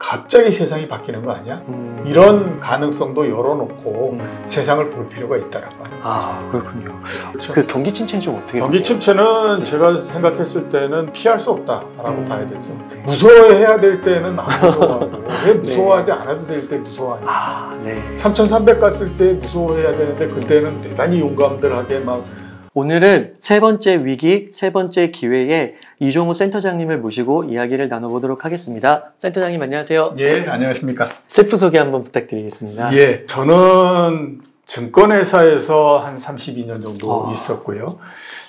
갑자기 세상이 바뀌는 거 아니야? 이런 가능성도 열어놓고 세상을 볼 필요가 있다라고 하는 거죠. 아, 그렇군요. 그렇죠? 그 경기 침체는 좀 어떻게 경기 보세요? 침체는 제가 생각했을 때는 피할 수 없다라고 봐야 되죠. 무서워해야 될 때는 안 무서워하고 왜 무서워하지 않아도 될 때 무서워하냐. 아, 네. 3300 갔을 때 무서워해야 되는데 그때는 대단히 용감들하게 막 오늘은 세 번째 위기, 세 번째 기회에 이종우 센터장님을 모시고 이야기를 나눠보도록 하겠습니다. 센터장님 안녕하세요. 예, 안녕하십니까. 셀프 소개 한번 부탁드리겠습니다. 예, 저는 증권회사에서 한 32년 정도 있었고요.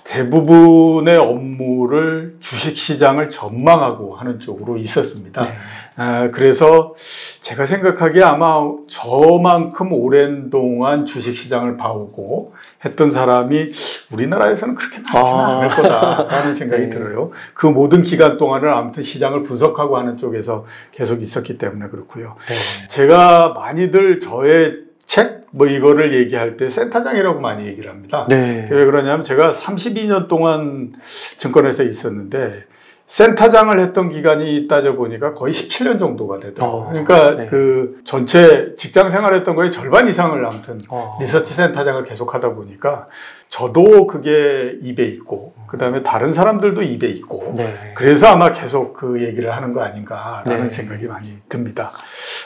대부분의 업무를 주식시장을 전망하고 하는 쪽으로 있었습니다. 네. 그래서 제가 생각하기에 아마 저만큼 오랜 동안 주식시장을 봐오고 했던 사람이 우리나라에서는 그렇게 많지는 않을 거다라는 생각이 네. 들어요. 그 모든 기간 동안을 아무튼 시장을 분석하고 하는 쪽에서 계속 있었기 때문에 그렇고요. 네. 제가 많이들 저의 책 뭐 이거를 얘기할 때 센터장이라고 많이 얘기를 합니다. 네. 왜 그러냐면 제가 32년 동안 증권회사에 있었는데 센터장을 했던 기간이 따져보니까 거의 17년 정도가 되더라고요. 그러니까 네. 그 전체 직장 생활했던 거의 절반 이상을 아무튼 리서치 센터장을 계속 하다 보니까 저도 그게 입에 있고 그 다음에 다른 사람들도 입에 있고 네. 그래서 아마 계속 그 얘기를 하는 거 아닌가라는 네. 생각이 많이 듭니다.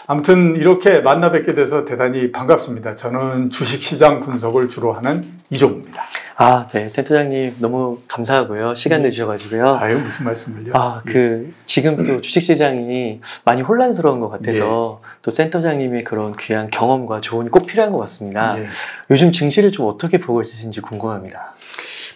아무튼 이렇게 만나 뵙게 돼서 대단히 반갑습니다. 저는 주식시장 분석을 주로 하는 이종우입니다. 아, 네. 센터장님 너무 감사하고요. 시간 내주셔가지고요. 아유, 무슨 말씀을요? 지금 또 주식시장이 많이 혼란스러운 것 같아서 또 센터장님의 그런 귀한 경험과 조언이 꼭 필요한 것 같습니다. 요즘 증시를 좀 어떻게 보고 있으신지 궁금합니다.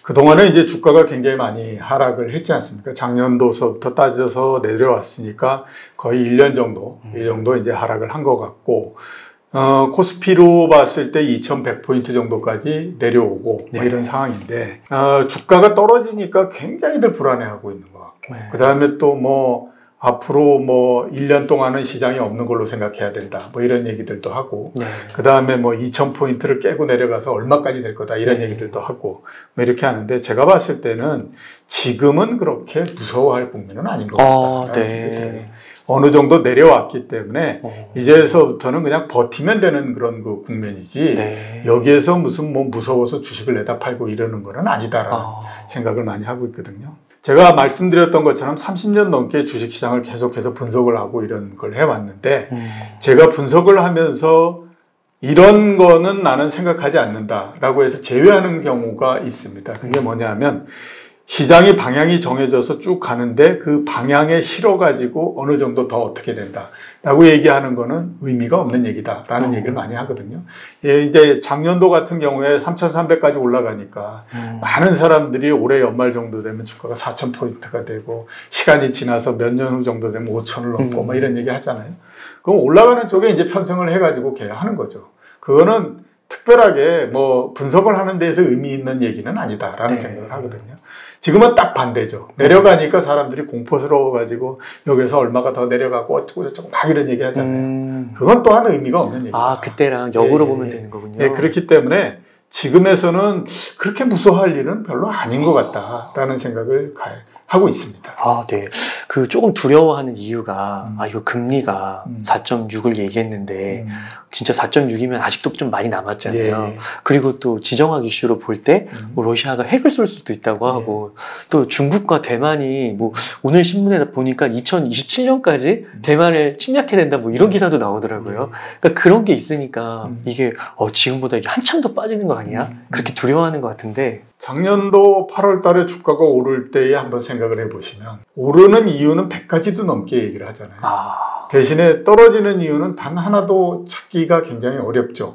그동안에 이제 주가가 굉장히 많이 하락을 했지 않습니까? 작년도서부터 따져서 내려왔으니까 거의 1년 정도, 이 정도 이제 하락을 한 것 같고, 코스피로 봤을 때 2100포인트 정도까지 내려오고 뭐 이런 상황인데, 주가가 떨어지니까 굉장히들 불안해하고 있는 것 같고, 그 다음에 또 뭐, 앞으로 뭐 1년 동안은 시장이 없는 걸로 생각해야 된다. 뭐 이런 얘기들도 하고 그 다음에 뭐 2000포인트를 깨고 내려가서 얼마까지 될 거다 이런 얘기들도 하고 뭐 이렇게 하는데 제가 봤을 때는 지금은 그렇게 무서워할 국면은 아닌 것 같다. 어느 정도 내려왔기 때문에 이제서부터는 그냥 버티면 되는 그런 그 국면이지 여기에서 무슨 뭐 무서워서 주식을 내다 팔고 이러는 거는 아니다라는 생각을 많이 하고 있거든요. 제가 말씀드렸던 것처럼 30년 넘게 주식시장을 계속해서 분석을 하고 이런 걸 해왔는데 제가 분석을 하면서 이런 거는 나는 생각하지 않는다라고 해서 제외하는 경우가 있습니다. 그게 뭐냐면 시장이 방향이 정해져서 쭉 가는데 그 방향에 실어가지고 어느 정도 더 어떻게 된다라고 얘기하는 거는 의미가 없는 얘기다라는 얘기를 많이 하거든요. 이제 작년도 같은 경우에 3,300까지 올라가니까 많은 사람들이 올해 연말 정도 되면 주가가 4,000포인트가 되고 시간이 지나서 몇 년 후 정도 되면 5,000을 넘고 뭐 이런 얘기 하잖아요. 그럼 올라가는 쪽에 이제 편성을 해가지고 계약하는 거죠. 그거는 특별하게 뭐 분석을 하는 데에서 의미 있는 얘기는 아니다라는 생각을 하거든요. 지금은 딱 반대죠. 내려가니까 사람들이 공포스러워가지고 여기서 얼마가 더 내려가고 어쩌고저쩌고 막 이런 얘기 하잖아요. 그건 또한 의미가 없는 얘기죠. 아, 그때랑 역으로 보면 되는 거군요. 그렇기 때문에 지금에서는 그렇게 무서워할 일은 별로 아닌 것 같다라는 생각을 하고 있습니다. 아, 네. 그 조금 두려워하는 이유가 이거 금리가 4.6을 얘기했는데 진짜 4.6이면 아직도 좀 많이 남았잖아요. 그리고 또 지정학 이슈로 볼 때 뭐 러시아가 핵을 쏠 수도 있다고 하고 또 중국과 대만이 뭐 오늘 신문에 보니까 2027년까지 대만을 침략해야 된다 뭐 이런 기사도 나오더라고요. 그러니까 그런 게 있으니까 이게 지금보다 이게 한참 더 빠지는 거 아니야? 그렇게 두려워하는 것 같은데 작년도 8월 달에 주가가 오를 때에 한번 생각을 해보시면 오르는 이유는 100가지도 넘게 얘기를 하잖아요. 대신에 떨어지는 이유는 단 하나도 찾기가 굉장히 어렵죠.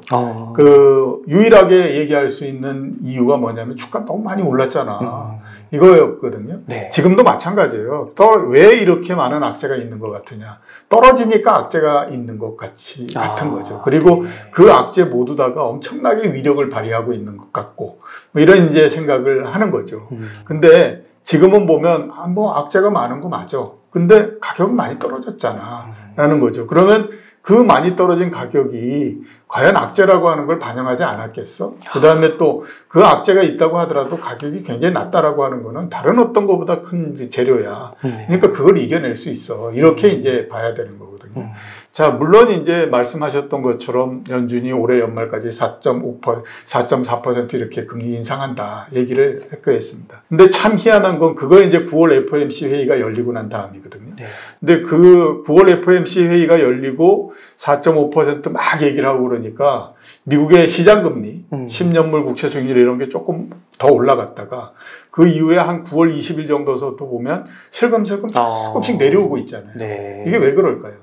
유일하게 얘기할 수 있는 이유가 뭐냐면 주가 너무 많이 올랐잖아. 이거였거든요. 지금도 마찬가지예요. 왜 이렇게 많은 악재가 있는 것 같으냐. 떨어지니까 악재가 있는 것 같은 거죠. 그리고 그 악재 모두 다가 엄청나게 위력을 발휘하고 있는 것 같고 뭐 이런 이제 생각을 하는 거죠. 근데 지금은 보면 뭐 악재가 많은 거 맞아. 근데 가격은 많이 떨어졌잖아 라는 거죠. 그러면 그 많이 떨어진 가격이 과연 악재라고 하는 걸 반영하지 않았겠어? 그 다음에 또 그 악재가 있다고 하더라도 가격이 굉장히 낮다라고 하는 거는 다른 어떤 것보다 큰 재료야. 그러니까 그걸 이겨낼 수 있어. 이렇게 이제 봐야 되는 거거든요. 자, 물론 이제 말씀하셨던 것처럼 연준이 올해 연말까지 4.4% 이렇게 금리 인상한다 얘기를 했습니다. 근데 참 희한한 건 그거 이제 9월 FOMC 회의가 열리고 난 다음이거든요. 네. 근데 그 9월 FOMC 회의가 열리고 4.5% 막 얘기를 하고 그러니까 미국의 시장금리, 10년물 국채 수익률 이런 게 조금 더 올라갔다가 그 이후에 한 9월 20일 정도서 또 보면 슬금슬금 조금씩 내려오고 있잖아요. 네. 이게 왜 그럴까요?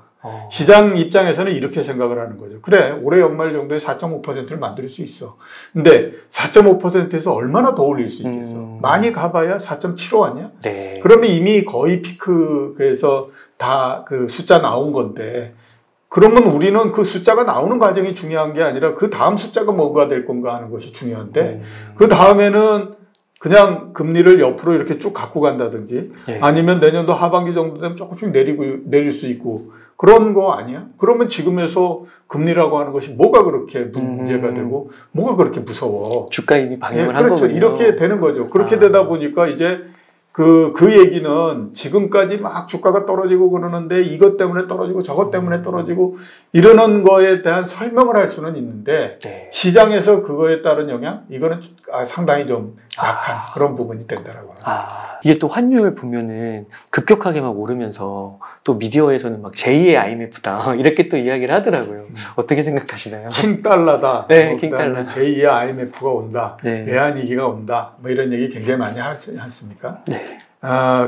시장 입장에서는 이렇게 생각을 하는 거죠. 그래, 올해 연말 정도에 4.5%를 만들 수 있어. 근데 4.5%에서 얼마나 더 올릴 수 있겠어? 많이 가봐야 4.75 아니야? 네. 그러면 이미 거의 피크에서 다 그 숫자 나온 건데, 그러면 우리는 그 숫자가 나오는 과정이 중요한 게 아니라 그 다음 숫자가 뭐가 될 건가 하는 것이 중요한데, 그 다음에는 그냥 금리를 옆으로 이렇게 쭉 갖고 간다든지, 아니면 내년도 하반기 정도 되면 조금씩 내릴 수 있고, 그런 거 아니야? 그러면 지금에서 금리라고 하는 것이 뭐가 그렇게 문제가 되고 뭐가 그렇게 무서워? 주가 이미 방향을 한 그렇죠. 거군요. 이렇게 되는 거죠. 그렇게 되다 보니까 이제 그 얘기는 지금까지 막 주가가 떨어지고 그러는데 이것 때문에 떨어지고 저것 때문에 떨어지고 이러는 거에 대한 설명을 할 수는 있는데 시장에서 그거에 따른 영향? 이거는 상당히 좀 약한 그런 부분이 된다라고 합니다. 이게 또 환율 보면은 급격하게 막 오르면서 또 미디어에서는 막 제2의 IMF다 이렇게 또 이야기를 하더라고요. 어떻게 생각하시나요? 킹달러다. 네, 킹달러. 제2의 IMF가 온다. 네. 외환위기가 온다. 뭐 이런 얘기 굉장히 많이 하지 않습니까? 네.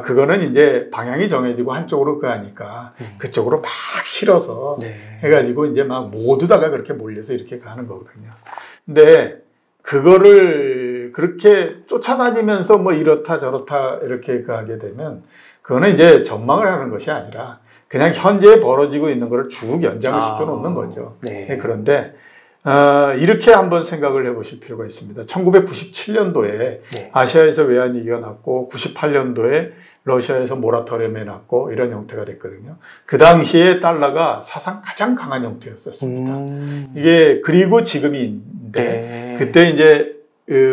그거는 이제 방향이 정해지고 한쪽으로 가니까 그쪽으로 막 실어서 해가지고 이제 막 모두 다가 그렇게 몰려서 이렇게 가는 거거든요. 근데 그거를 그렇게 쫓아다니면서 뭐 이렇다 저렇다 이렇게 가게 되면 그거는 이제 전망을 하는 것이 아니라 그냥 현재 벌어지고 있는 거를 쭉 연장을 시켜 놓는 거죠. 네. 그런데 이렇게 한번 생각을 해보실 필요가 있습니다. 1997년도에 아시아에서 외환위기가 났고 98년도에 러시아에서 모라토리엄이 났고 이런 형태가 됐거든요. 그 당시에 달러가 사상 가장 강한 형태였었습니다. 이게 그리고 지금인데 그때 이제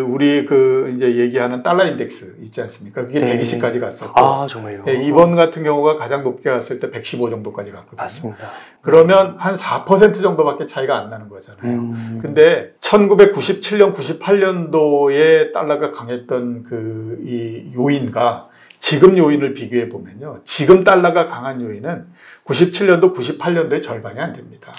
우리 이제 얘기하는 달러 인덱스 있지 않습니까? 그게 120까지 갔었고. 정말요? 이번 같은 경우가 가장 높게 갔을 때 115 정도까지 갔거든요. 맞습니다. 그러면 한 4% 정도밖에 차이가 안 나는 거잖아요. 근데 1997년, 98년도에 달러가 강했던 이 요인과 지금 요인을 비교해 보면요. 지금 달러가 강한 요인은 97년도, 98년도의 절반이 안 됩니다.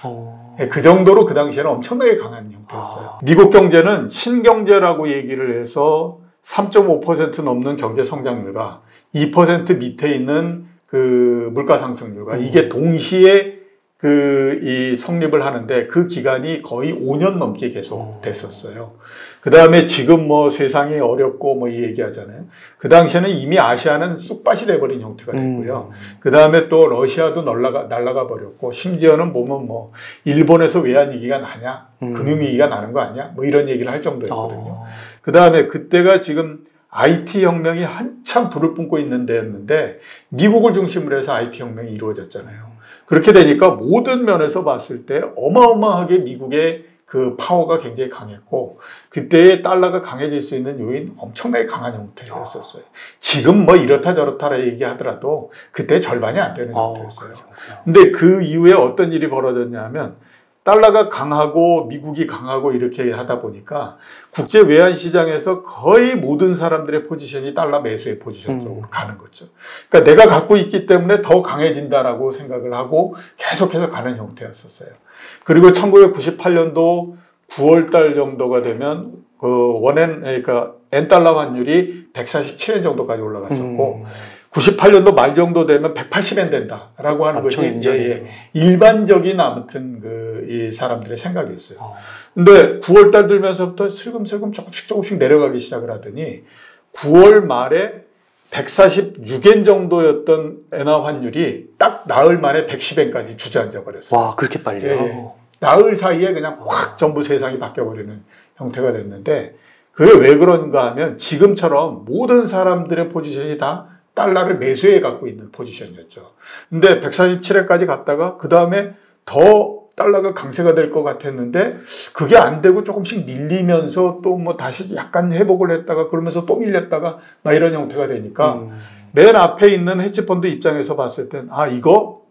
그 정도로 그 당시에는 엄청나게 강한 형태였어요. 미국 경제는 신경제라고 얘기를 해서 3.5% 넘는 경제 성장률과 2% 밑에 있는 그 물가 상승률과 이게 동시에 이 성립을 하는데 그 기간이 거의 5년 넘게 계속 됐었어요. 그 다음에 지금 뭐 세상이 어렵고 뭐 이 얘기하잖아요. 그 당시에는 이미 아시아는 쑥밭이 돼버린 형태가 됐고요. 그 다음에 또 러시아도 날아가 버렸고 심지어는 보면 뭐 일본에서 외환위기가 나냐, 금융위기가 나는 거 아니야, 뭐 이런 얘기를 할 정도였거든요. 그 다음에 그때가 지금 IT 혁명이 한참 불을 뿜고 있는 데였는데 미국을 중심으로 해서 IT 혁명이 이루어졌잖아요. 그렇게 되니까 모든 면에서 봤을 때 어마어마하게 미국의 그 파워가 굉장히 강했고 그때의 달러가 강해질 수 있는 요인 엄청나게 강한 형태였었어요. 지금 뭐 이렇다 저렇다 얘기하더라도 그때 절반이 안 되는 형태였어요. 근데 그 이후에 어떤 일이 벌어졌냐면 달러가 강하고 미국이 강하고 이렇게 하다 보니까 국제 외환 시장에서 거의 모든 사람들의 포지션이 달러 매수의 포지션 쪽으로 가는 거죠. 그러니까 내가 갖고 있기 때문에 더 강해진다라고 생각을 하고 계속해서 가는 형태였었어요. 그리고 1998년도 9월 달 정도가 되면 그러니까 엔달러 환율이 147엔 정도까지 올라갔었고 98년도 말 정도 되면 180엔 된다라고 하는 것이 이제 일반적인 아무튼 이 사람들의 생각이었어요. 근데 9월 달 들면서부터 슬금슬금 조금씩 내려가기 시작을 하더니 9월 말에 146엔 정도였던 엔화 환율이 딱 나흘 만에 110엔까지 주저앉아 버렸어요. 와, 그렇게 빨리요? 나흘 사이에 그냥 확 전부 세상이 바뀌어버리는 형태가 됐는데 그게 왜 그런가 하면 지금처럼 모든 사람들의 포지션이 다 달러를 매수해 갖고 있는 포지션이었죠. 근데 147엔까지 갔다가 그 다음에 더 달러가 강세가 될 것 같았는데 그게 안 되고 조금씩 밀리면서 또 뭐 다시 약간 회복을 했다가 그러면서 또 밀렸다가 막 이런 형태가 되니까 맨 앞에 있는 헤지펀드 입장에서 봤을 땐 아, 이거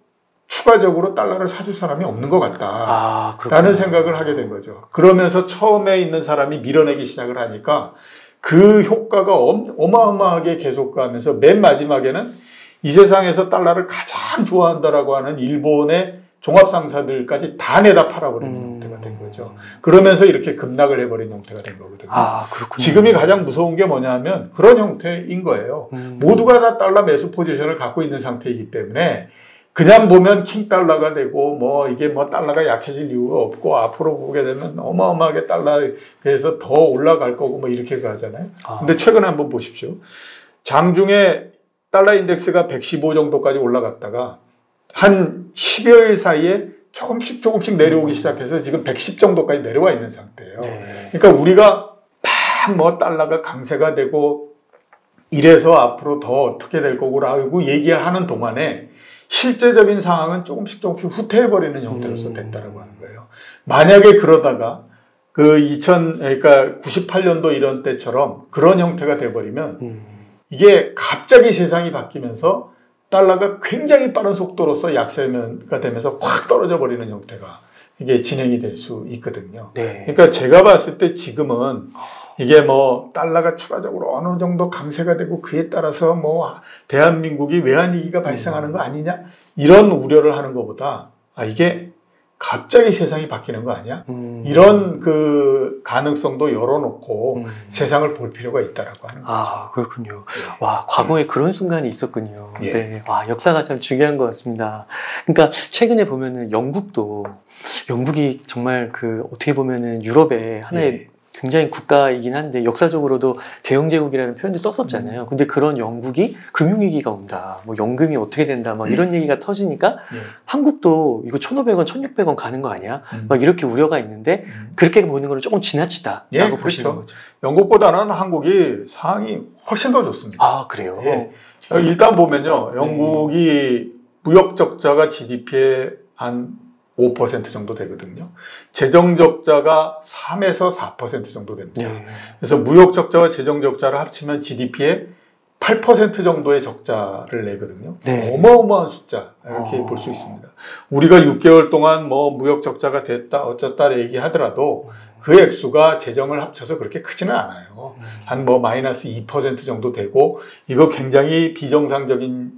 추가적으로 달러를 사줄 사람이 없는 것 같다 라는 생각을 하게 된 거죠. 그러면서 처음에 있는 사람이 밀어내기 시작을 하니까 그 효과가 어마어마하게 계속 가면서 맨 마지막에는 이 세상에서 달러를 가장 좋아한다라고 하는 일본의 종합상사들까지 다 내다 팔아버리는 형태가 된 거죠. 그러면서 이렇게 급락을 해버린 형태가 된 거거든요. 아, 그렇군요. 지금이 가장 무서운 게 뭐냐면 그런 형태인 거예요. 모두가 다 달러 매수 포지션을 갖고 있는 상태이기 때문에 그냥 보면 킹달러가 되고 뭐 이게 뭐 달러가 약해질 이유가 없고 앞으로 보게 되면 어마어마하게 달러에서 더 올라갈 거고 뭐 이렇게 가잖아요. 근데 최근에 한번 보십시오. 장중에 달러 인덱스가 115 정도까지 올라갔다가 한 10여일 사이에 조금씩 내려오기 시작해서 지금 110 정도까지 내려와 있는 상태예요. 그러니까 우리가 막 뭐 달러가 강세가 되고 이래서 앞으로 더 어떻게 될 거고라고 얘기하는 동안에 실제적인 상황은 조금씩 후퇴해버리는 형태로서 됐다라고 하는 거예요. 만약에 그러다가 그러니까 98년도 이런 때처럼 그런 형태가 돼버리면 이게 갑자기 세상이 바뀌면서 달러가 굉장히 빠른 속도로서 약세가 되면서 확 떨어져 버리는 형태가 이게 진행이 될 수 있거든요. 그러니까 제가 봤을 때 지금은 이게 뭐 달러가 추가적으로 어느 정도 강세가 되고 그에 따라서 뭐 대한민국이 외환위기가 발생하는 거 아니냐 이런 우려를 하는 것보다 아 이게 갑자기 세상이 바뀌는 거 아니야? 이런 그 가능성도 열어놓고 세상을 볼 필요가 있다라고 하는 거죠. 아, 그렇군요. 와, 과거에 그런 순간이 있었군요. 네. 와, 역사가 참 중요한 것 같습니다. 그러니까 최근에 보면은 영국이 정말 어떻게 보면은 유럽의 하나의 굉장히 국가이긴 한데 역사적으로도 대영제국이라는 표현도 썼었잖아요. 근데 그런 영국이 금융위기가 온다, 뭐 연금이 어떻게 된다, 막 이런 얘기가 터지니까 한국도 이거 1,500원, 1,600원 가는 거 아니야? 막 이렇게 우려가 있는데 그렇게 보는 거는 조금 지나치다라고 보시는 거죠. 영국보다는 한국이 상황이 훨씬 더 좋습니다. 아, 그래요? 일단 보면요, 영국이 무역 적자가 GDP의 한 5% 정도 되거든요. 재정 적자가 3에서 4% 정도 됩니다. 그래서 무역 적자와 재정 적자를 합치면 GDP의 8% 정도의 적자를 내거든요. 어마어마한 숫자 이렇게 볼 수 있습니다. 우리가 6개월 동안 뭐 무역 적자가 됐다 어쩌다 얘기하더라도 그 액수가 재정을 합쳐서 그렇게 크지는 않아요. 한 뭐 마이너스 2% 정도 되고 이거 굉장히 비정상적인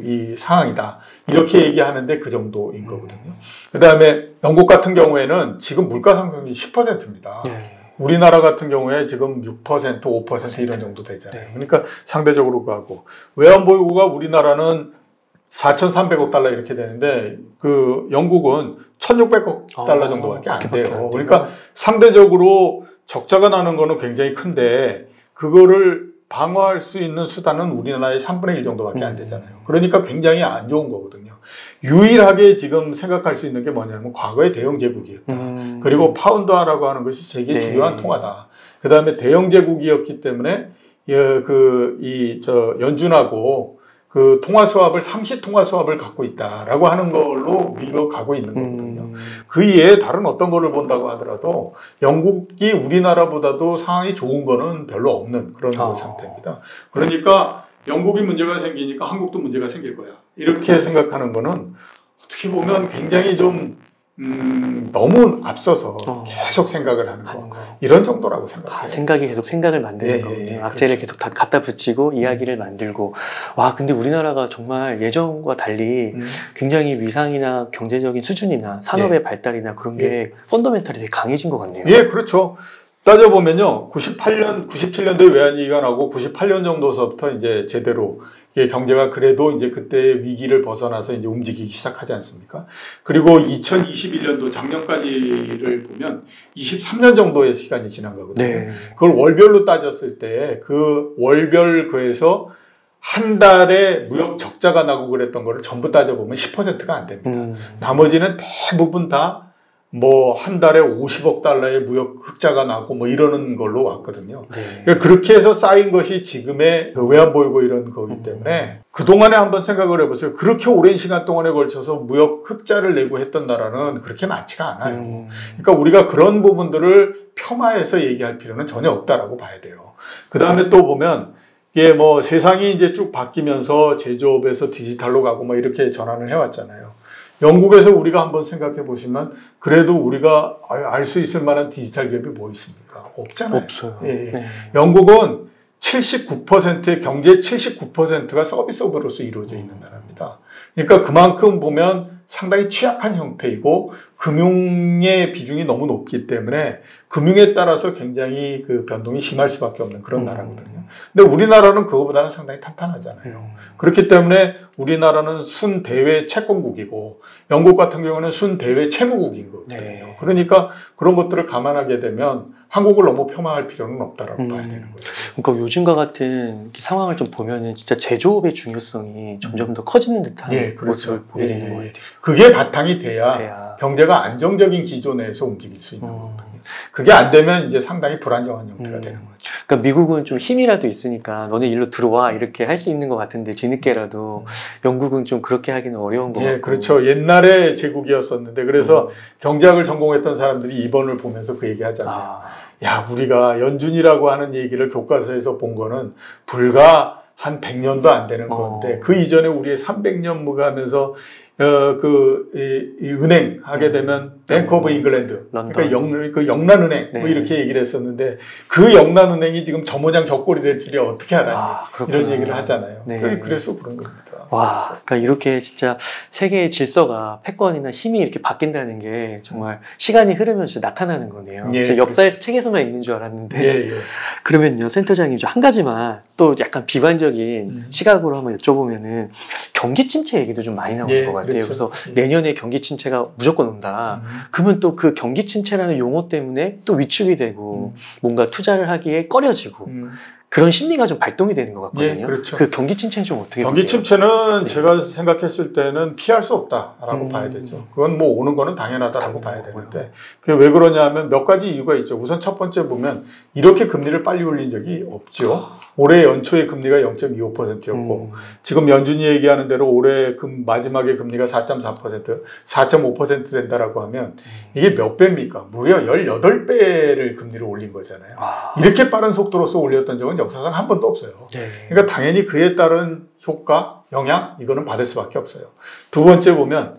이 상황이다. 이렇게 얘기하는데 그 정도인 거거든요. 그 다음에 영국 같은 경우에는 지금 물가 상승이 10%입니다. 우리나라 같은 경우에 지금 6%, 5% 이런 정도 되잖아요. 그러니까 상대적으로 가고 외환보유고가 우리나라는 4,300억 달러 이렇게 되는데 그 영국은 1,600억 달러 정도밖에 안 돼요. 그러니까 상대적으로 적자가 나는 거는 굉장히 큰데 그거를 방어할 수 있는 수단은 우리나라의 3분의 1 정도밖에 안 되잖아요. 그러니까 굉장히 안 좋은 거거든요. 유일하게 지금 생각할 수 있는 게 뭐냐면 과거의 대영제국이었다. 그리고 파운드화라고 하는 것이 세계 주요한 통화다. 그 다음에 대영제국이었기 때문에 연준하고 그 통화 수합을 상시 통화 수합을 갖고 있다라고 하는 걸로 우리가 가고 있는 거거든요. 그 이외에 다른 어떤 거를 본다고 하더라도 영국이 우리나라보다도 상황이 좋은 거는 별로 없는 그런 상태입니다. 그러니까 영국이 문제가 생기니까 한국도 문제가 생길 거야. 이렇게 생각하는 거는 어떻게 보면 굉장히 좀 너무 앞서서 계속 생각을 하는 거. 이런 정도라고 생각해요. 생각이 계속 생각을 만드는 거군요. 악재를 계속 다 갖다 붙이고 이야기를 만들고. 와, 근데 우리나라가 정말 예전과 달리 굉장히 위상이나 경제적인 수준이나 산업의 발달이나 그런 게 펀더멘탈이 되게 강해진 것 같네요. 그렇죠. 따져보면요, 97년도에 외환위기가 나고 98년 정도서부터 이제 제대로 경제가 그래도 이제 그때 위기를 벗어나서 이제 움직이기 시작하지 않습니까? 그리고 2021년도 작년까지를 보면 23년 정도의 시간이 지난 거거든요. 그걸 월별로 따졌을 때 그 월별 그에서 한 달에 무역 적자가 나고 그랬던 거를 전부 따져보면 10%가 안 됩니다. 나머지는 대부분 다 뭐 한 달에 50억 달러의 무역 흑자가 나고 뭐 이러는 걸로 왔거든요. 네. 그러니까 그렇게 해서 쌓인 것이 지금의 그 외환보유고 이런 거기 때문에 그동안에 한번 생각을 해보세요. 그렇게 오랜 시간 동안에 걸쳐서 무역 흑자를 내고 했던 나라는 그렇게 많지가 않아요. 그러니까 우리가 그런 부분들을 폄하해서 얘기할 필요는 전혀 없다라고 봐야 돼요. 그 다음에 또 보면 이게 뭐 세상이 이제 쭉 바뀌면서 제조업에서 디지털로 가고 뭐 이렇게 전환을 해왔잖아요. 영국에서 우리가 한번 생각해 보시면 그래도 우리가 알 수 있을 만한 디지털 기업이 뭐 있습니까? 없잖아요. 없어요. 예. 네. 영국은 79%의 경제 79%가 서비스업으로서 이루어져 있는 나라입니다. 그러니까 그만큼 보면 상당히 취약한 형태이고 금융의 비중이 너무 높기 때문에 금융에 따라서 굉장히 그 변동이 심할 수밖에 없는 그런 나라거든요. 근데 우리나라는 그거보다는 상당히 탄탄하잖아요. 그렇기 때문에 우리나라는 순대외 채권국이고 영국 같은 경우는 순대외 채무국인 거거든요. 네. 그러니까 그런 것들을 감안하게 되면 한국을 너무 폄하할 필요는 없다라고 봐야 되는 거예요. 그러니까 요즘과 같은 상황을 좀 보면은 진짜 제조업의 중요성이 점점 더 커지는 듯한 예, 그렇죠. 모습을 보게 되는 것 같아요. 그게 바탕이 돼야 경제가 안정적인 기조 내에서 움직일 수 있는 거거든요. 그게 안 되면 이제 상당히 불안정한 형태가 되는 거죠. 그러니까 미국은 좀 힘이라도 있으니까 너네 일로 들어와 이렇게 할 수 있는 것 같은데 뒤늦게라도 영국은 좀 그렇게 하기는 어려운 것 같고. 예, 그렇죠. 옛날에 제국이었었는데 그래서 경제학을 전공했던 사람들이 이번을 보면서 그 얘기 하잖아요. 야, 우리가 연준이라고 하는 얘기를 교과서에서 본 거는 불과 한 100년도 안 되는 건데 그 이전에 우리의 300년 무가하면서 이 은행 하게 되면 뱅크 오브 잉글랜드, 그러니까 영란은행 뭐 이렇게 얘기를 했었는데 그 영란은행이 지금 저 모양 저 꼴이 될 줄이야 어떻게 알았니? 이런 얘기를 하잖아요. 그래서 그런 겁니다. 와, 그러니까 이렇게 진짜 세계의 질서가 패권이나 힘이 이렇게 바뀐다는 게 정말 시간이 흐르면서 나타나는 거네요. 예, 역사에서 책에서만 읽는 줄 알았는데 그러면요, 센터장님 한 가지만 또 약간 비관적인 시각으로 한번 여쭤보면은 경기 침체 얘기도 좀 많이 나오는 것 같아요. 그렇죠. 그래서 내년에 경기 침체가 무조건 온다. 그러면 또 그 경기 침체라는 용어 때문에 또 위축이 되고 뭔가 투자를 하기에 꺼려지고 그런 심리가 좀 발동이 되는 것 같거든요. 그렇죠. 그 경기 침체는 좀 어떻게 경기 보세요? 침체는 제가 생각했을 때는 피할 수 없다라고 봐야 되죠. 그건 뭐 오는 거는 당연하다라고 봐야 되는데 그게 왜 그러냐면 몇 가지 이유가 있죠. 우선 첫 번째 보면 이렇게 금리를 빨리 올린 적이 없죠. 올해 연초에 금리가 0.25%였고 지금 연준이 얘기하는 대로 올해 마지막에 금리가 4.4%, 4.5% 된다라고 하면 이게 몇 배입니까? 무려 18배를 금리를 올린 거잖아요. 이렇게 빠른 속도로서 올렸던 적은 역사상 한 번도 없어요. 그러니까 당연히 그에 따른 효과, 영향 이거는 받을 수밖에 없어요. 두 번째 보면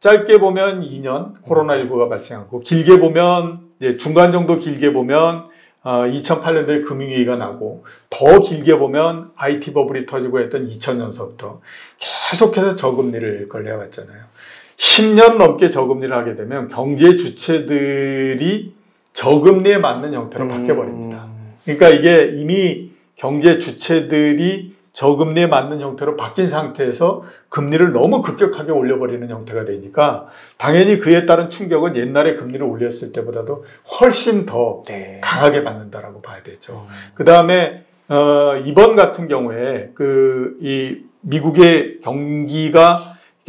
짧게 보면 2년 코로나19가 발생하고 길게 보면 중간 정도 길게 보면 2008년도에 금융위기가 나고 더 길게 보면 IT 버블이 터지고 했던 2000년서부터 계속해서 저금리를 걸려왔잖아요. 10년 넘게 저금리를 하게 되면 경제 주체들이 저금리에 맞는 형태로 바뀌어버립니다. 그러니까 이게 이미 경제 주체들이 저금리에 맞는 형태로 바뀐 상태에서 금리를 너무 급격하게 올려버리는 형태가 되니까 당연히 그에 따른 충격은 옛날에 금리를 올렸을 때보다도 훨씬 더 강하게 받는다라고 봐야 되죠. 그 다음에 이번 같은 경우에 이 미국의 경기가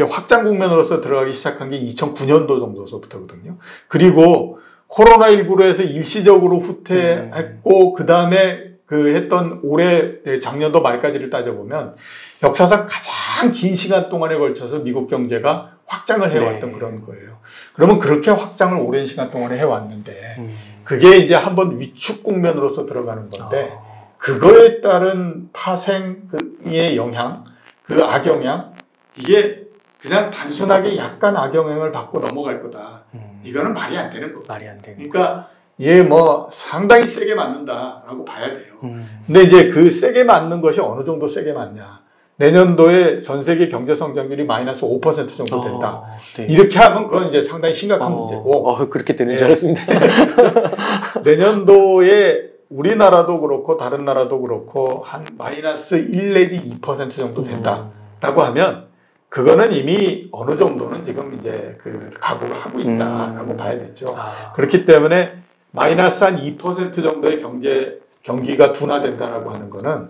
확장 국면으로서 들어가기 시작한 게 2009년도 정도서부터거든요. 그리고 코로나19로 해서 일시적으로 후퇴했고 그 다음에 했던 올해 작년도 말까지를 따져보면 역사상 가장 긴 시간 동안에 걸쳐서 미국 경제가 확장을 해왔던 그런 거예요. 그러면 그렇게 확장을 오랜 시간 동안에 해왔는데 그게 이제 한번 위축 국면으로서 들어가는 건데 그거에 따른 파생의 영향, 그 악영향 이게 그냥 단순하게 약간 악영향을 받고 넘어갈 거다. 이거는 말이 안 되는 거예요. 말이 안 되는. 그러니까 얘 뭐 상당히 세게 맞는다라고 봐야 돼요. 근데 이제 그 세게 맞는 것이 어느 정도 세게 맞냐. 내년도에 전 세계 경제 성장률이 마이너스 5% 정도 된다. 이렇게 하면 그건 이제 상당히 심각한 문제고. 그렇게 되는 줄 알았습니다. 내년도에 우리나라도 그렇고 다른 나라도 그렇고 한 마이너스 1 내지 2% 정도 된다라고 하면 그거는 이미 어느 정도는 지금 이제 각오를 하고 있다라고 봐야 되죠. 그렇기 때문에 마이너스 한 2% 정도의 경기가 둔화된다라고 하는 거는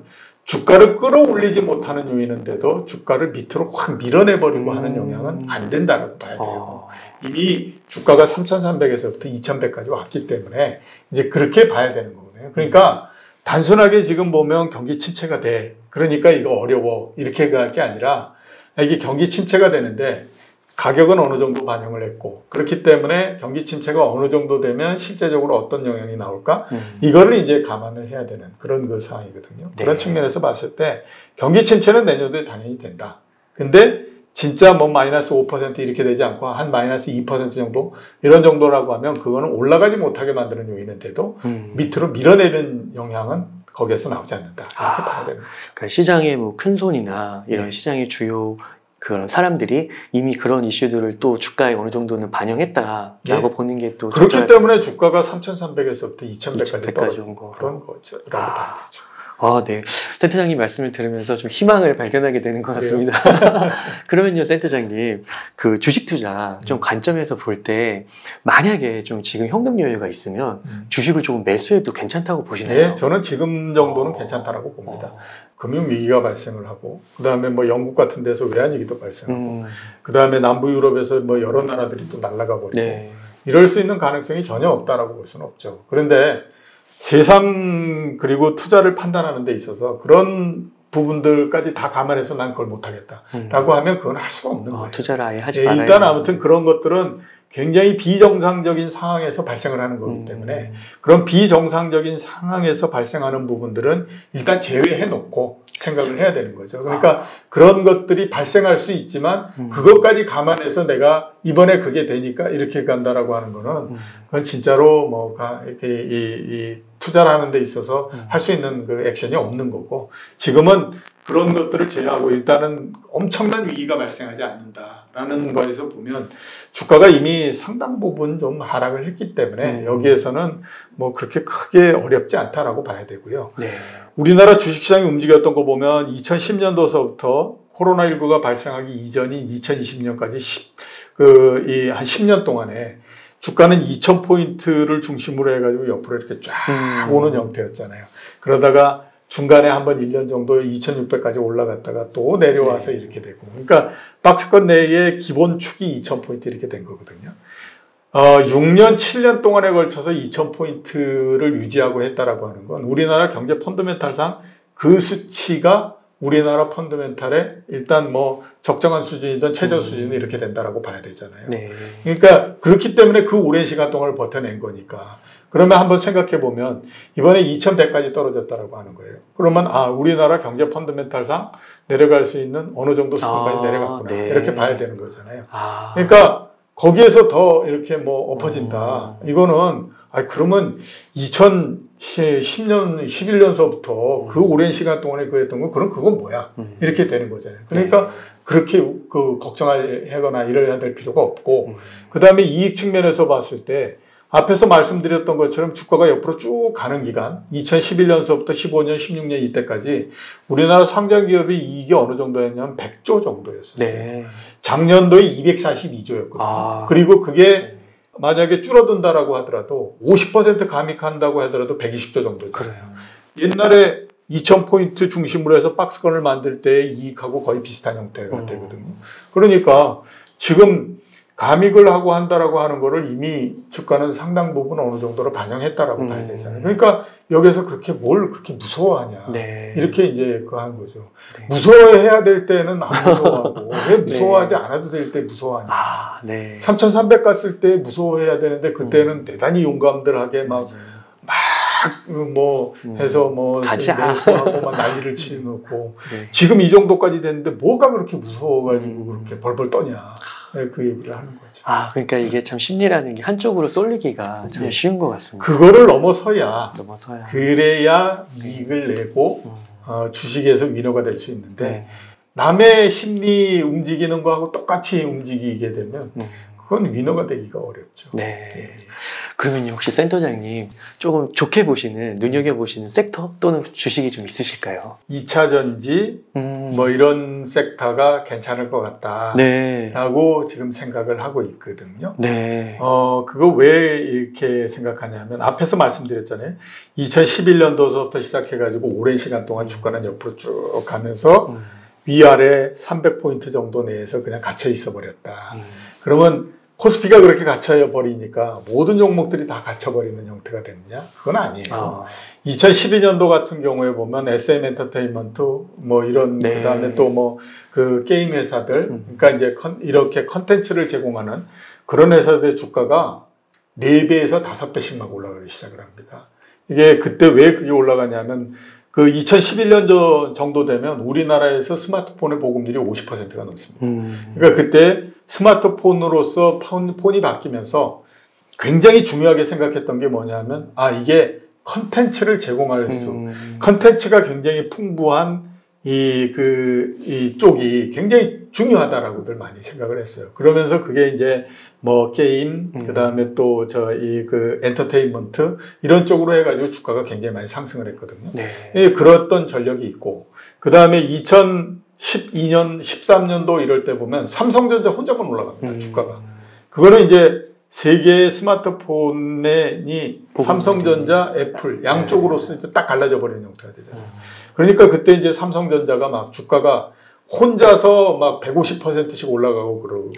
주가를 끌어올리지 못하는 요인인데도 주가를 밑으로 확 밀어내버리고 하는 영향은 안 된다고 봐야 돼요. 이미 주가가 3,300에서부터 2,100까지 왔기 때문에 이제 그렇게 봐야 되는 거거든요. 그러니까 단순하게 지금 보면 경기 침체가 돼. 그러니까 이거 어려워. 이렇게 갈 게 아니라 이게 경기 침체가 되는데 가격은 어느 정도 반영을 했고 그렇기 때문에 경기 침체가 어느 정도 되면 실제적으로 어떤 영향이 나올까? 이거를 이제 감안을 해야 되는 그런 그 상황이거든요. 네. 그런 측면에서 봤을 때 경기 침체는 내년도에 당연히 된다. 근데 진짜 뭐 마이너스 5% 이렇게 되지 않고 한 마이너스 2% 정도 이런 정도라고 하면 그거는 올라가지 못하게 만드는 요인인데도 밑으로 밀어내는 영향은 거기에서 나오지 않는다. 이렇게 봐야 되는 거죠. 그러니까 시장의 뭐 큰 손이나 이런 네. 시장의 주요 그런 사람들이 이미 그런 이슈들을 또 주가에 어느 정도는 반영했다라고 네. 보는 게 또 그렇기 때문에 주가가 3,300에서부터 2,100까지 떨어진 온 거. 그런 거죠. 라고 봐야 되죠. 네. 센터장님 말씀을 들으면서 좀 희망을 발견하게 되는 것 같습니다. 그러면요, 센터장님, 그 주식 투자 좀 관점에서 볼 때 만약에 좀 지금 현금 여유가 있으면 주식을 조금 매수해도 괜찮다고 보시나요? 네, 저는 지금 정도는 괜찮다라고 봅니다. 금융위기가 발생을 하고, 그 다음에 뭐 영국 같은 데서 외환위기도 발생하고, 그 다음에 남부 유럽에서 뭐 여러 나라들이 또 날아가 버리고, 네. 이럴 수 있는 가능성이 전혀 없다라고 볼 수는 없죠. 그런데 세상 그리고 투자를 판단하는 데 있어서 그런 부분들까지 다 감안해서 난 그걸 못하겠다라고 하면 그건 할 수가 없는 거예요. 투자를 아예 하지 말아야 일단 아무튼 그런 것들은 굉장히 비정상적인 상황에서 발생을 하는 거기 때문에 그런 비정상적인 상황에서 발생하는 부분들은 일단 제외해 놓고 생각을 해야 되는 거죠. 그러니까 그런 것들이 발생할 수 있지만 그것까지 감안해서 내가 이번에 그게 되니까 이렇게 간다라고 하는 거는 그건 진짜로 뭐 이렇게 이 투자를 하는 데 있어서 할 수 있는 그 액션이 없는 거고 지금은 그런 것들을 제외하고 일단은 엄청난 위기가 발생하지 않는다라는 거에서 보면 주가가 이미 상당 부분 좀 하락을 했기 때문에 여기에서는 뭐 그렇게 크게 어렵지 않다라고 봐야 되고요. 네. 우리나라 주식시장이 움직였던 거 보면 2010년도서부터 코로나19가 발생하기 이전인 2020년까지 한 10년 동안에 주가는 2,000포인트를 중심으로 해가지고 옆으로 이렇게 쫙 오는 형태였잖아요. 그러다가 중간에 한번 1년 정도 2,600까지 올라갔다가 또 내려와서 이렇게 되고. 그러니까 박스권 내에 기본 축이 2,000포인트 이렇게 된 거거든요. 6년, 7년 동안에 걸쳐서 2,000포인트를 유지하고 했다라고 하는 건 우리나라 경제 펀더멘탈상 그 수치가 우리나라 펀더멘탈에 일단 뭐 적정한 수준이든 최저 수준이 이렇게 된다라고 봐야 되잖아요. 네. 그러니까 그렇기 때문에 그 오랜 시간 동안을 버텨낸 거니까. 그러면 한번 생각해 보면 이번에 2,100까지 떨어졌다라고 하는 거예요. 그러면 우리나라 경제 펀더멘탈상 내려갈 수 있는 어느 정도 수준까지 내려갔구나. 네. 이렇게 봐야 되는 거잖아요. 그러니까 거기에서 더 이렇게 뭐 엎어진다. 이거는 그러면 2010년, 11년서부터 그 오랜 시간 동안에 그랬던 거, 그럼 그건 뭐야? 이렇게 되는 거잖아요. 그러니까 그렇게 걱정하거나 이래야 될 필요가 없고, 그 다음에 이익 측면에서 봤을 때, 앞에서 말씀드렸던 것처럼 주가가 옆으로 쭉 가는 기간, 2011년서부터 15년, 16년 이때까지 우리나라 상장기업의 이익이 어느 정도였냐면 100조 정도였어요. 네. 작년도에 242조였거든요. 그리고 그게 만약에 줄어든다라고 하더라도 50% 감익한다고 하더라도 120조 정도죠. 그래요. 옛날에 2,000포인트 중심으로 해서 박스권을 만들 때의 이익하고 거의 비슷한 형태가 되거든요. 그러니까 지금 감익을 하고 한다라고 하는 거를 이미 주가는 상당 부분 어느 정도로 반영했다라고 봐야 되잖아요. 그러니까 여기서 그렇게 뭘 그렇게 무서워하냐. 네. 이렇게 이제 한 거죠. 네. 무서워해야 될 때는 안 무서워하고 왜 무서워하지 않아도 될 때 무서워하냐. 네. 3,300 갔을 때 무서워해야 되는데 그때는 대단히 용감들하게 해서 가자. 하고 막 난리를 치놓고 지금 이 정도까지 됐는데 뭐가 그렇게 무서워가지고 그렇게 벌벌 떠냐. 그 얘기를 하는 거죠. 그러니까 이게 참 심리라는 게 한쪽으로 쏠리기가 참 쉬운 것 같습니다. 그거를 넘어서야 그래야 네. 이익을 내고 주식에서 위너가 될 수 있는데 남의 심리 움직이는 거하고 똑같이 움직이게 되면 그건 위너가 되기가 어렵죠. 네. 그러면 혹시 센터장님 조금 좋게 보시는, 눈여겨보시는 섹터 또는 주식이 좀 있으실까요? 2차 전지 뭐 이런 섹터가 괜찮을 것 같다 네. 라고 지금 생각을 하고 있거든요. 네. 그거 왜 이렇게 생각하냐면 앞에서 말씀드렸잖아요. 2011년도부터 시작해가지고 오랜 시간 동안 주가는 옆으로 쭉 가면서 위아래 300포인트 정도 내에서 그냥 갇혀 있어 버렸다. 그러면 코스피가 그렇게 갇혀 버리니까 모든 종목들이 다 갇혀 버리는 형태가 됐느냐? 그건 아니에요. 2012년도 같은 경우에 보면 SM 엔터테인먼트 뭐 이런 네. 그다음에 또 뭐 그 게임 회사들 그러니까 이제 이렇게 컨텐츠를 제공하는 그런 회사들의 주가가 4배에서 5배씩 막 올라가기 시작을 합니다. 이게 그때 왜 그게 올라가냐면 그 2011년 정도 되면 우리나라에서 스마트폰의 보급률이 50%가 넘습니다. 그러니까 그때 스마트폰으로서 폰이 바뀌면서 굉장히 중요하게 생각했던 게 뭐냐면 이게 컨텐츠를 제공할 수, 컨텐츠가 굉장히 풍부한 이 쪽이 굉장히 중요하다라고들 많이 생각을 했어요. 그러면서 그게 이제 뭐 게임, 그 다음에 또 그 엔터테인먼트 이런 쪽으로 해가지고 주가가 굉장히 많이 상승을 했거든요. 네. 그랬던 전력이 있고, 그 다음에 2012년, 13년도 이럴 때 보면 삼성전자 혼자만 올라갑니다. 주가가. 그거는 이제 세계의 스마트폰이 삼성전자, 애플 양쪽으로서 딱 갈라져 버리는 형태가 되잖아요. 그러니까 그때 이제 삼성전자가 막 주가가 혼자서 막 150%씩 올라가고 그러고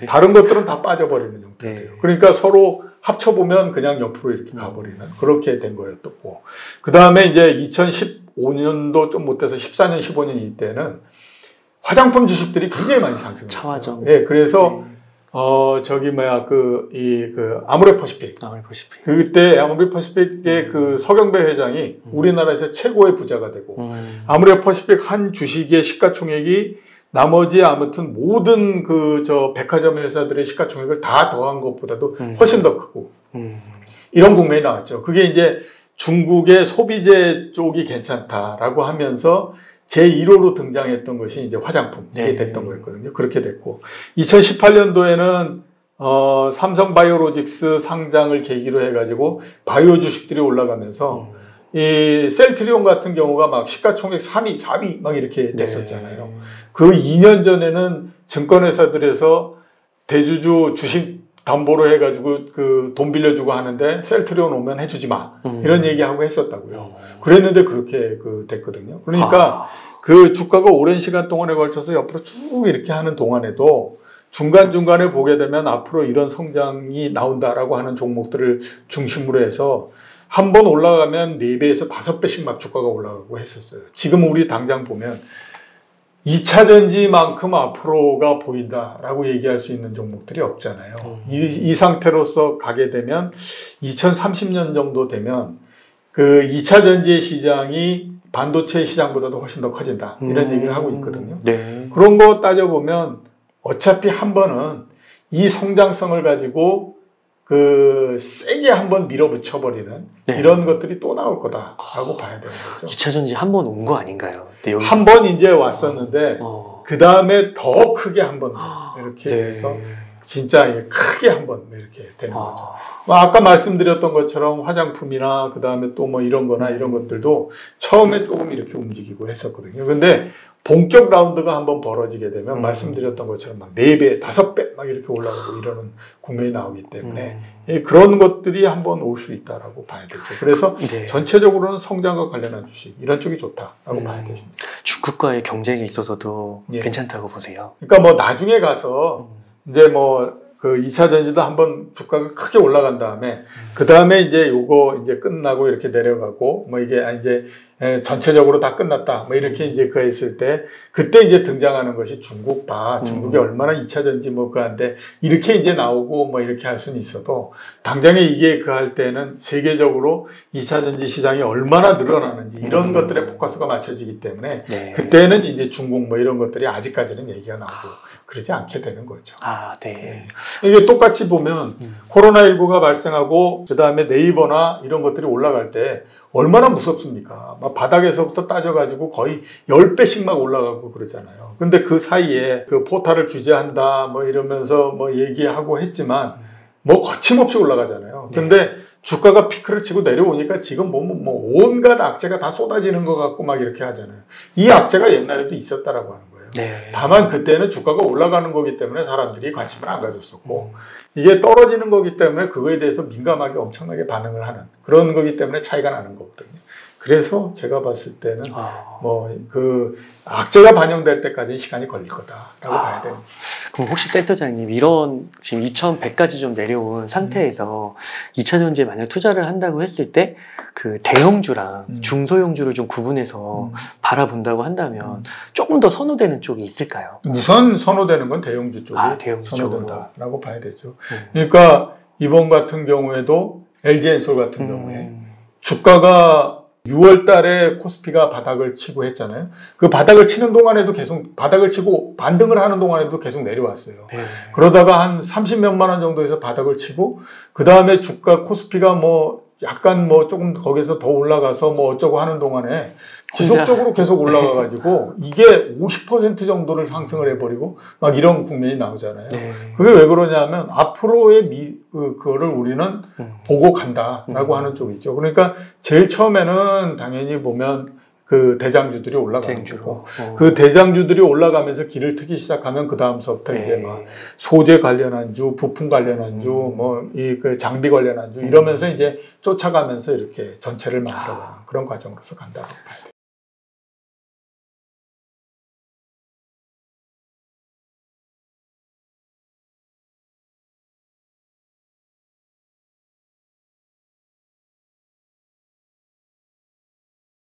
다른 것들은 다 빠져버리는 형태예요. 그러니까 서로 합쳐보면 그냥 옆으로 이렇게 가버리는 그렇게 된 거였고, 그 다음에 이제 2015년도 좀 못해서 14년, 15년 이때는 화장품 주식들이 굉장히 많이 상승했어요. 차화정. 예, 그래서 아모레퍼시픽. 그때 아모레퍼시픽의 그 서경배 회장이 우리나라에서 최고의 부자가 되고, 아모레퍼시픽 한 주식의 시가총액이 나머지 아무튼 모든 백화점 회사들의 시가총액을 다 더한 것보다도 훨씬 더 크고, 이런 국면이 나왔죠. 그게 이제 중국의 소비재 쪽이 괜찮다라고 하면서 제1호로 등장했던 것이 이제 화장품이 됐던 거였거든요. 그렇게 됐고, 2018년도에는 삼성바이오로직스 상장을 계기로 해가지고 바이오 주식들이 올라가면서 이 셀트리온 같은 경우가 막 시가총액 3위, 4위 막 이렇게 됐었잖아요. 그 2년 전에는 증권회사들에서 대주주 주식 담보로 해가지고 그 돈 빌려주고 하는데 셀트리온 오면 해주지 마 이런 얘기하고 했었다고요. 그랬는데 그렇게 됐거든요. 그러니까 그 주가가 오랜 시간 동안에 걸쳐서 옆으로 쭉 이렇게 하는 동안에도 중간중간에 보게 되면 앞으로 이런 성장이 나온다라고 하는 종목들을 중심으로 해서 한 번 올라가면 4배에서 5배씩 막 주가가 올라가고 했었어요. 지금 우리 당장 보면 2차 전지만큼 앞으로가 보인다라고 얘기할 수 있는 종목들이 없잖아요. 이 상태로서 가게 되면 2030년 정도 되면 그 2차 전지의 시장이 반도체 시장보다도 훨씬 더 커진다. 이런 얘기를 하고 있거든요. 네. 그런 거 따져보면 어차피 한 번은 이 성장성을 가지고 세게 한번 밀어붙여버리는 이런 것들이 또 나올 거다라고 봐야 되는 거죠. 2차 전지 한 번 온 거 아닌가요? 한 번 이제 왔었는데 그 다음에 더 크게 한번 이렇게 해서 진짜 크게 한번 이렇게 되는 거죠. 아까 말씀드렸던 것처럼 화장품이나 그 다음에 또 뭐 이런 거나 이런 것들도 처음에 조금 이렇게 움직이고 했었거든요. 근데 본격 라운드가 한번 벌어지게 되면 말씀드렸던 것처럼 막 4배, 5배 막 이렇게 올라가고 이러는 국면이 나오기 때문에 그런 것들이 한번 올 수 있다라고 봐야 되죠. 그래서 전체적으로는 성장과 관련한 주식 이런 쪽이 좋다라고 봐야 되죠. 중국과의 경쟁에 있어서도 괜찮다고 보세요. 그러니까 뭐 나중에 가서 이제 뭐 그 2차 전지도 한번 주가가 크게 올라간 다음에 그 다음에 이제 요거 이제 끝나고 이렇게 내려가고 뭐 이게 이제 전체적으로 다 끝났다 뭐 이렇게 이제 그 했을 때 그때 이제 등장하는 것이 중국이 얼마나 2차 전지 뭐 그한데 이렇게 이제 나오고 뭐 이렇게 할 수는 있어도 당장에 이게 그 할 때는 세계적으로 2차 전지 시장이 얼마나 늘어나는지 이런 것들에 포커스가 맞춰지기 때문에 그때는 이제 중국 뭐 이런 것들이 아직까지는 얘기가 나오고 그러지 않게 되는 거죠. 이게 똑같이 보면 코로나19가 발생하고 그 다음에 네이버나 이런 것들이 올라갈 때 얼마나 무섭습니까? 막 바닥에서부터 따져가지고 거의 10배씩 막 올라가고 그러잖아요. 근데 그 사이에 그 포탈을 규제한다 뭐 이러면서 뭐 얘기하고 했지만 뭐 거침없이 올라가잖아요. 근데 주가가 피크를 치고 내려오니까 지금 뭐 온갖 악재가 다 쏟아지는 것 같고 막 이렇게 하잖아요. 이 악재가 옛날에도 있었다라고 하는 거예요. 다만 그때는 주가가 올라가는 거기 때문에 사람들이 관심을 안 가졌었고 이게 떨어지는 거기 때문에 그거에 대해서 민감하게 엄청나게 반응을 하는 그런 거기 때문에 차이가 나는 거거든요. 그래서 제가 봤을 때는 뭐 그 악재가 반영될 때까지는 시간이 걸릴 거다라고 봐야 돼요. 그럼 혹시 센터장님 이런 지금 2100까지 좀 내려온 상태에서 2차전지에 만약 투자를 한다고 했을 때 그 대형주랑 중소형주를 좀 구분해서 바라본다고 한다면 조금 더 선호되는 쪽이 있을까요? 우선 선호되는 건 대형주 쪽이 대형주 선호된다라고 봐야 되죠. 그러니까 이번 같은 경우에도 LG엔솔 같은 경우에 주가가 6월 달에 코스피가 바닥을 치고 했잖아요. 그 바닥을 치는 동안에도 계속 바닥을 치고 반등을 하는 동안에도 계속 내려왔어요. 그러다가 한 30몇만 원 정도에서 바닥을 치고 그 다음에 주가 코스피가 뭐 약간 뭐 조금 거기서 더 올라가서 뭐 어쩌고 하는 동안에 지속적으로 계속 올라가가지고 이게 50% 정도를 상승을 해버리고 막 이런 국면이 나오잖아요. 그게 왜 그러냐면 앞으로의 그거를 우리는 보고 간다라고 하는 쪽이 있죠. 그러니까 제일 처음에는 당연히 보면 그 대장주들이 올라가는 거고 그 대장주들이 올라가면서 길을 트기 시작하면 그 다음서부터 이제 막 소재 관련한 주, 부품 관련한 주, 뭐 이 그 장비 관련한 주 이러면서 이제 쫓아가면서 이렇게 전체를 만들어가는 그런 과정으로서 간다고 봐야 돼요.